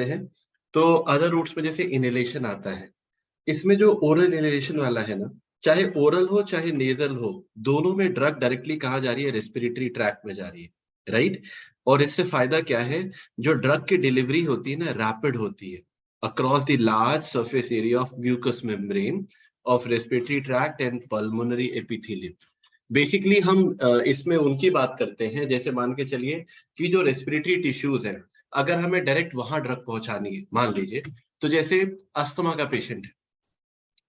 हैं तो other roots में जैसे इनहेलेशन आता है, इसमें जो ओरल इनहेलेशन वाला है ना, चाहे ओरल हो चाहे नेजल हो, दोनों में ड्रग डायरेक्टली कहाँ जा रही है? रेस्पिरेटरी ट्रैक्ट में जा रही है, राइट। और इससे फायदा क्या है? जो ड्रग की डिलीवरी होती है ना, रैपिड होती है across the large surface area of mucus membrane of respiratory tract and pulmonary epithelium. Basically हम इसमें उनकी बात करते हैं, जैसे मान के चलिए कि जो रेस्पिरेटरी टिश्यूज है, अगर हमें डायरेक्ट वहां ड्रग पहुंचानी है, मान लीजिए तो जैसे अस्थमा का पेशेंट है,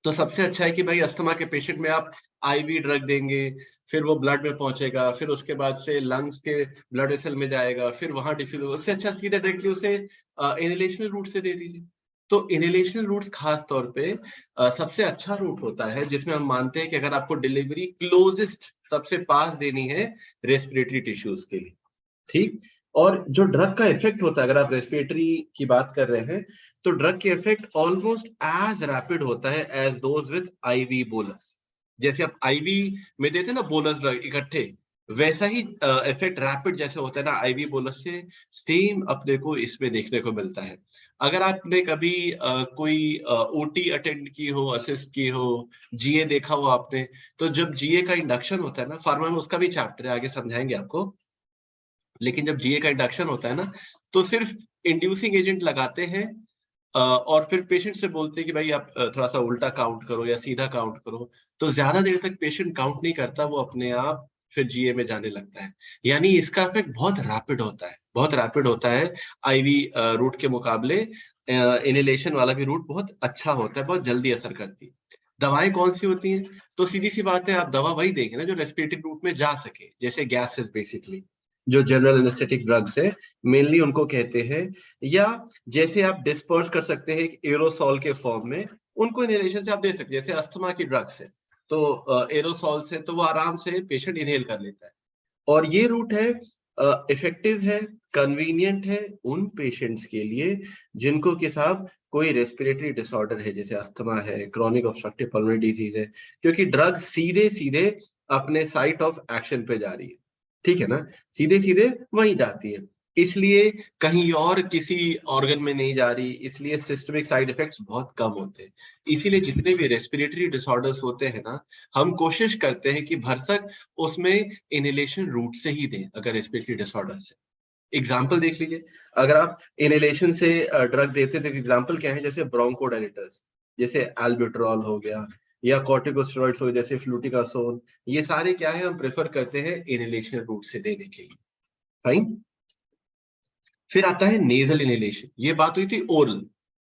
तो सबसे अच्छा है कि भाई अस्थमा के पेशेंट में आप आईवी ड्रग देंगे, फिर वो ब्लड में पहुंचेगा, फिर उसके बाद से लंग्स के ब्लड वेसल में जाएगा, फिर वहां डिफ्यूज, उससे अच्छा सीधे डायरेक्टली उसे इनहेलेशनल रूट से दे दीजिए। तो इनहेलेशनल रूट्स खास तौर पे सबसे अच्छा रूट होता है, जिसमें हम मानते हैं कि अगर आपको डिलीवरी क्लोजेस्ट सबसे पास देनी है रेस्पिरेटरी टिश्यूज के लिए, ठीक। और जो ड्रग का इफेक्ट होता है, अगर आप रेस्पिरेटरी की बात कर रहे हैं, तो ड्रग के इफेक्ट ऑलमोस्ट एज रैपिड होता है as those with IV bolus. जैसे आप आईवी में देते हैं ना बोलस ड्रग इकट्ठे, वैसा ही इफेक्ट रैपिड जैसे होता है ना आईवी बोलस से, सेम अपने को इसमें देखने को मिलता है। अगर आपने कभी कोई ओटी अटेंड की हो, असिस्ट की हो, जीए देखा हो आपने, तो जब जीए का इंडक्शन होता है ना, फार्मा में उसका भी चैप्टर है, आगे समझाएंगे आपको, लेकिन जब जीए का इंडक्शन होता है ना, तो सिर्फ इंड्यूसिंग एजेंट लगाते हैं और फिर पेशेंट से बोलते हैं कि भाई आप थोड़ा सा उल्टा काउंट करो या सीधा काउंट करो, तो ज्यादा देर तक पेशेंट काउंट नहीं करता, वो अपने आप फिर जीए में जाने लगता है। यानी इसका इफेक्ट बहुत रैपिड होता है, बहुत रैपिड होता है आईवी रूट के मुकाबले। इनहेलेशन वाला भी रूट बहुत अच्छा होता है, बहुत जल्दी असर करती है। दवाएं कौन सी होती हैं? तो सीधी सी बात है, आप दवा वही देंगे ना जो रेस्पिरेटरी रूट में जा सके, जैसे गैसेस बेसिकली, जो जनरल एनेस्थेटिक ड्रग्स है मेनली उनको कहते हैं, या जैसे आप डिस्पर्स कर सकते हैं एरोसॉल के फॉर्म में, उनको इनहेलेशन से आप दे सकते हैं। जैसे अस्थमा की ड्रग्स है तो एरोसॉल से तो वो आराम से पेशेंट इनहेल कर लेता है। और ये रूट है इफेक्टिव है, कन्वीनियंट है उन पेशेंट्स के लिए जिनको कि साहब कोई रेस्पिरेटरी डिसऑर्डर है, जैसे अस्थमा है, क्रॉनिक ऑब्स्ट्रक्टिव पल्मोनरी डिजीज है, क्योंकि ड्रग सीधे सीधे अपने साइट ऑफ एक्शन पे जा रही है, ठीक है ना, सीधे सीधे वहीं जाती है, इसलिए कहीं और किसी ऑर्गन में नहीं जा रही, इसलिए सिस्टमिक साइड इफेक्ट्स बहुत कम होते हैं। इसीलिए जितने भी रेस्पिरेटरी डिसऑर्डर्स होते हैं ना, हम कोशिश करते हैं कि भरसक उसमें इनहेलेशन रूट से ही दें। अगर रेस्पिरेटरी डिसऑर्डर से एग्जाम्पल देख लीजिए, अगर आप इनहेलेशन से ड्रग देते थे, एग्जाम्पल क्या है? जैसे ब्रोंकोडायलेटर्स, जैसे एल्ब्यूटेरॉल हो गया, या कॉर्टिकोस्टेरॉइड्स हो गए जैसे फ्लूटिकासोन, ये सारे क्या है, हम प्रेफर करते हैं इनहेलेशन रूट से देने के लिए। फाइन। फिर आता है नेजल इनहेलेशन, ये बात हुई थी ओरल।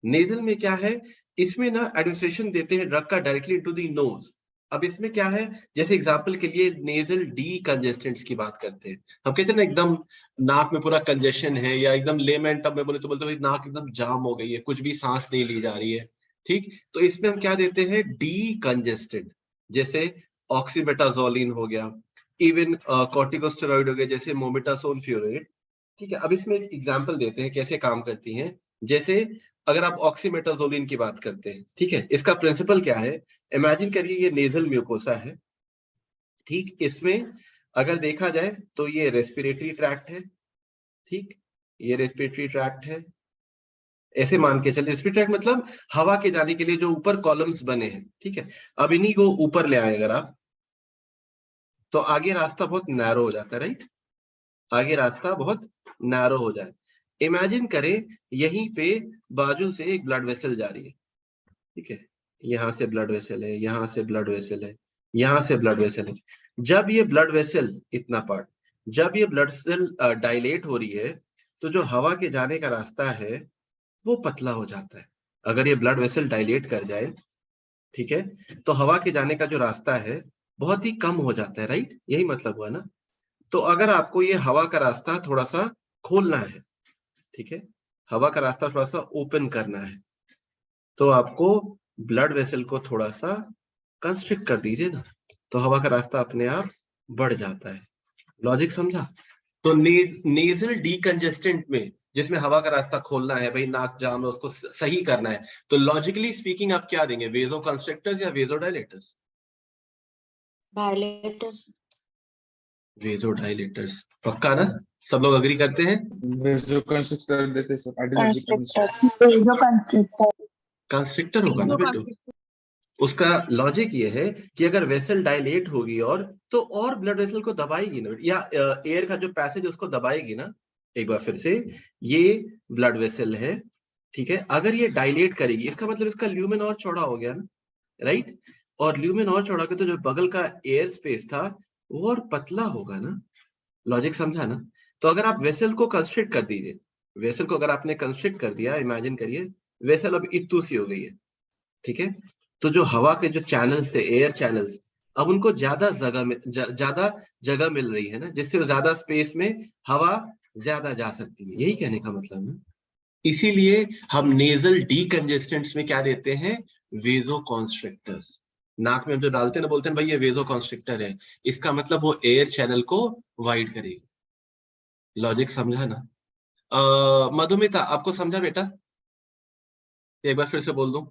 नेजल में क्या है? इसमें ना एडमिनिस्ट्रेशन देते हैं ड्रग का डायरेक्टली इनटू द नोज। अब इसमें क्या है, जैसे एग्जांपल के लिए नेजल डी कंजेस्टेंट्स की बात करते हैं, हम कहते हैं ना एकदम नाक में पूरा कंजेशन है, या एकदम लेमैन टर्म में बोले तो बोलते हैं नाक एकदम जाम हो गई है, कुछ भी सांस नहीं ली जा रही है, ठीक। तो इसमें हम क्या देते हैं? डी कंजेस्टेंट, जैसे ऑक्सीमेटाजोलिन हो गया, इवन कॉर्टिकोस्टेरॉइड हो गया जैसे मोमेटासोन फ्यूरेट, ठीक है। अब इसमें एक एग्जांपल देते हैं कैसे काम करती हैं। जैसे अगर आप ऑक्सीमेटाजोलिन की बात करते हैं, ठीक है, इसका प्रिंसिपल क्या है? इमेजिन करिए ये नेजल म्यूकोसा है, ठीक। इसमें अगर देखा जाए तो ये रेस्पिरेटरी ट्रैक्ट है, ठीक, ये रेस्पिरेटरी ट्रैक्ट है, ऐसे मान के चले। रेस्पिरेटरी ट्रैक्ट मतलब हवा के जाने के लिए जो ऊपर कॉलम्स बने हैं, ठीक है। अब इन्हीं को ऊपर ले आए अगर आप, तो आगे रास्ता बहुत नैरो हो जाता है, राइट, आगे रास्ता बहुत नैरो हो जाए। इमेजिन करें यहीं पे बाजू से एक ब्लड वेसल जा रही है, ठीक है, यहां से ब्लड वेसल है, यहां से ब्लड वेसल है, यहां से ब्लड वेसल है। जब ये ब्लड वेसल इतना पार्ट, जब ये ब्लड वेसल डायलेट हो रही है, तो जो हवा के जाने का रास्ता है वो पतला हो जाता है। अगर ये ब्लड वेसल डायलेट कर जाए, ठीक है, तो हवा के जाने का जो रास्ता है बहुत ही कम हो जाता है, राइट, यही मतलब हुआ ना। तो अगर आपको ये हवा का रास्ता थोड़ा सा खोलना है, ठीक है, हवा का रास्ता थोड़ा सा ओपन करना है, तो आपको ब्लड वेसल को थोड़ा सा कंस्ट्रिक्ट कर दीजिए ना, तो हवा का रास्ता अपने आप बढ़ जाता है। लॉजिक समझा? तो नेजल डीकंजेस्टेंट में, जिसमें हवा का रास्ता खोलना है, भाई नाक जाम है उसको सही करना है, तो लॉजिकली स्पीकिंग आप क्या देंगे? वेजो कंस्ट्रिक्टर्स या वेजो डायलेटर्स? डायलेटर्स। वेजो डायलेटर्स, पक्का ना? सब लोग अग्री करते हैं? वेसोकंस्ट्रिक्टर देते सर, कंस्ट्रिक्टर होगा ना बेटो। उसका लॉजिक ये है कि अगर वेसल डायलेट होगी तो और ब्लड वेसल को दबाएगी ना, या एयर का जो पैसेज उसको दबाएगी ना। एक बार फिर से, ये ब्लड वेसल है, ठीक है, अगर ये डायलेट करेगी इसका मतलब इसका ल्यूमेन और चौड़ा हो गया ना, राइट। और ल्यूमेन और चौड़ा के तो जो बगल का एयर स्पेस था वो और पतला होगा ना। लॉजिक समझा ना? तो अगर आप वेसल को कंस्ट्रिक्ट कर दीजिए, वेसल को अगर आपने कंस्ट्रिक्ट कर दिया, इमेजिन करिए वेसल अब इतू सी हो गई है, ठीक है। तो जो हवा के जो चैनल्स थे, एयर चैनल्स, अब उनको ज्यादा जगह मिल रही है ना, जिससे ज्यादा स्पेस में हवा ज्यादा जा सकती है। यही कहने का मतलब है। इसीलिए हम नेजल डीकंजेस्टेंट्स में क्या देते हैं? वेजोकॉन्स्ट्रिक्टर्स। नाक में हम जो डालते हैं ना, बोलते हैं भाई ये वेजोकॉन्स्ट्रिक्टर है, इसका मतलब वो एयर चैनल को वाइड करेगी। लॉजिक समझा ना? मधुमिता, आपको समझा बेटा? एक बार फिर से बोल दूं।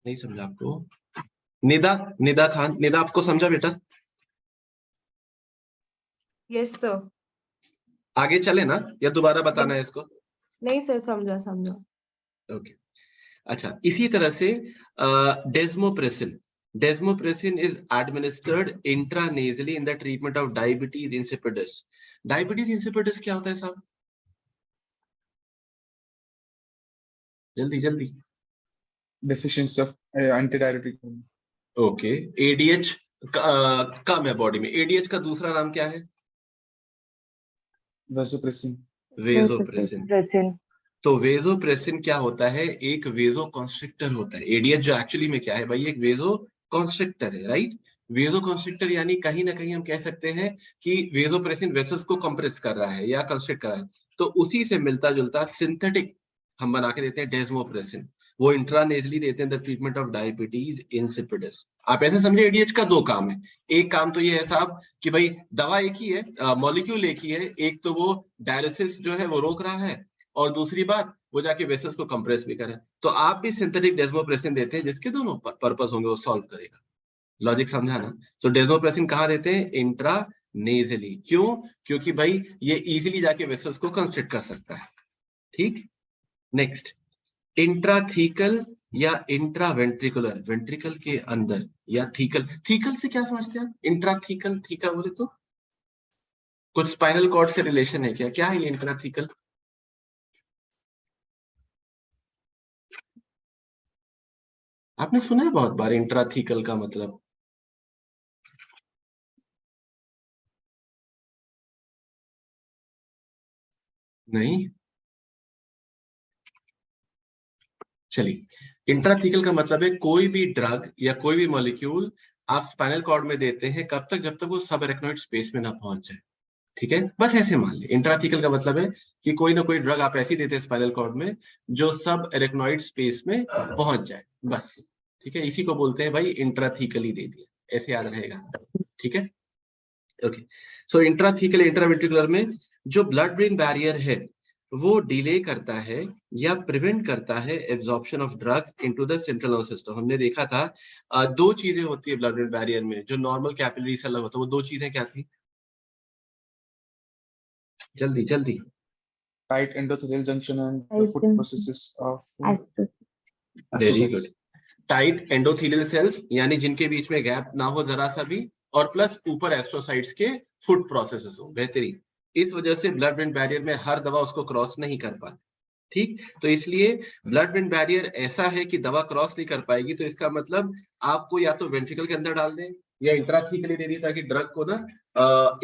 नहीं समझा आपको? निदा खान, निदा आपको समझा बेटा? Yes sir. आगे चले ना, या दोबारा बताना है इसको? नहीं सर, समझा। ओके, अच्छा। इसी तरह से desmopressin, desmopressin is administered intranasally in the treatment of diabetes insipidus. Diabetes insipidus क्या होता है साहब? जल्दी जल्दी। Deficiency of antidiuretic. Okay, ADH कम है बॉडी में। एडीएच का दूसरा नाम क्या है? वेसोप्रेसिन। वेजोप्रेसिन। तो वेजोप्रेसिन क्या होता है? एक वेजो कॉन्स्ट्रिक्टर होता है। एडीएच जो एक्चुअली में क्या है भाई? एक वेजो कॉन्स्ट्रिक्टर है, राइट। वेजो कॉन्स्ट्रिक्टर यानी कहीं ना कहीं हम कह सकते हैं कि वेजोप्रेसिन वेसल्स को कंप्रेस कर रहा है या कंस्ट्रिक्ट कर रहा है। तो उसी से मिलता जुलता सिंथेटिक हम बना के देते हैं डेस्मोप्रेसिन। वो इंट्रानेजली देते हैं the treatment of diabetes insipidus. आप ऐसे समझे, एडीएच का दो काम है। एक काम तो ये है साहब कि भाई दवा एक ही है, मॉलिक्यूल एक ही है। एक तो वो डायलिसिस जो है वो रोक रहा है, और दूसरी बात वो जाके वेसल्स को कंप्रेस भी करे। तो आप भी सिंथेटिक डेस्मोप्रेसिन देते हैं, जिसके दोनों पर्पस होंगे वो सॉल्व करेगा। लॉजिक समझा ना? तो डेस्मोप्रेसिन कहाँ देते हैं? इंट्रा नेजली। क्यों? क्योंकि भाई ये इजीली जाके वेसल्स को कंस्ट्रिक्ट कर सकता है। ठीक, नेक्स्ट, इंट्राथीकल या इंट्रावेंट्रिकुलर, वेंट्रिकल के अंदर, या थीकल। थीकल से क्या समझते हैं? इंट्राथीकल, थीका बोले तो कुछ स्पाइनल कॉर्ड से रिलेशन है क्या? क्या है ये इंट्राथीकल? आपने सुना है बहुत बार इंट्राथीकल का मतलब? नहीं? चलिए, इंट्राथीकल का मतलब है कोई भी ड्रग या कोई भी मॉलिक्यूल आप स्पाइनल कॉर्ड में देते हैं, कब तक? जब तक वो सब एरेक्नोइड स्पेस में ना पहुंच जाए। ठीक है, बस ऐसे मान ले। इंट्राथीकल का मतलब है कि कोई ना कोई ड्रग आप ऐसी देते हैं स्पाइनल कॉर्ड में जो सब एरेक्नोइड स्पेस में पहुंच जाए, बस। ठीक है, इसी को बोलते हैं भाई इंट्राथीकली दे दिया, ऐसे याद रहेगा। ठीक है, ओके। सो इंट्राथीकल इंट्रावेंट्रिकुलर में जो ब्लड ब्रेन बैरियर है वो डिले करता है या प्रिवेंट करता है absorption of drugs into the central nervous system. हमने देखा था दो चीजें होती है ब्लड ब्रेन बैरियर में जो नॉर्मल कैपिलरी से अलग होता है। वो दो चीजें क्या थी? जल्दी जल्दी। Tight endothelial junction and food processes of very good. Tight endothelial cells यानी जिनके बीच में गैप ना हो जरा सा भी, और प्लस ऊपर एस्ट्रोसाइट्स के फूड प्रोसेसेस हो। बेहतरीन। इस वजह से ब्लड ब्रेन बैरियर में हर दवा उसको क्रॉस नहीं कर पाती। ठीक, तो इसलिए ब्लड ब्रेन बैरियर ऐसा है कि दवा क्रॉस नहीं कर पाएगी। तो इसका मतलब आपको या तो वेंट्रिकल के अंदर डाल दें या इंट्राथीकली दे दी, ताकि ड्रग को ना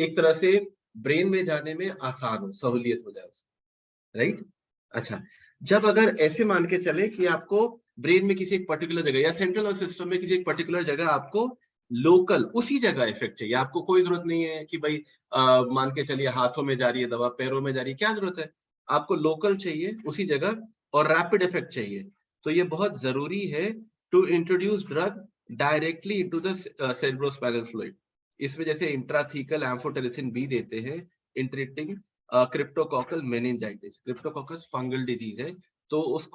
एक तरह से ब्रेन में जाने में आसान हो, सहूलियत हो जाए उसको, राइट। अच्छा, जब अगर ऐसे मान के चले कि आपको ब्रेन में किसी एक पर्टिकुलर जगह या सेंट्रल नर्वस सिस्टम में किसी एक पर्टिकुलर जगह आपको लोकल उसी जगह इफेक्ट चाहिए, आपको कोई जरूरत नहीं है कि भाई मान के चलिए हाथों में जा रही है दवा, पैरों में जा रही है, क्या जरूरत है? आपको लोकल चाहिए उसी जगह, और रैपिड इफेक्ट चाहिए। तो ये बहुत जरूरी है to introduce drug directly into the cerebrospinal fluid. इसमें जैसे इंट्राथीकल एम्फोटेरिसिन बी देते हैं in treating cryptococcal meningitis. Cryptococcus fungal disease है, तो उसको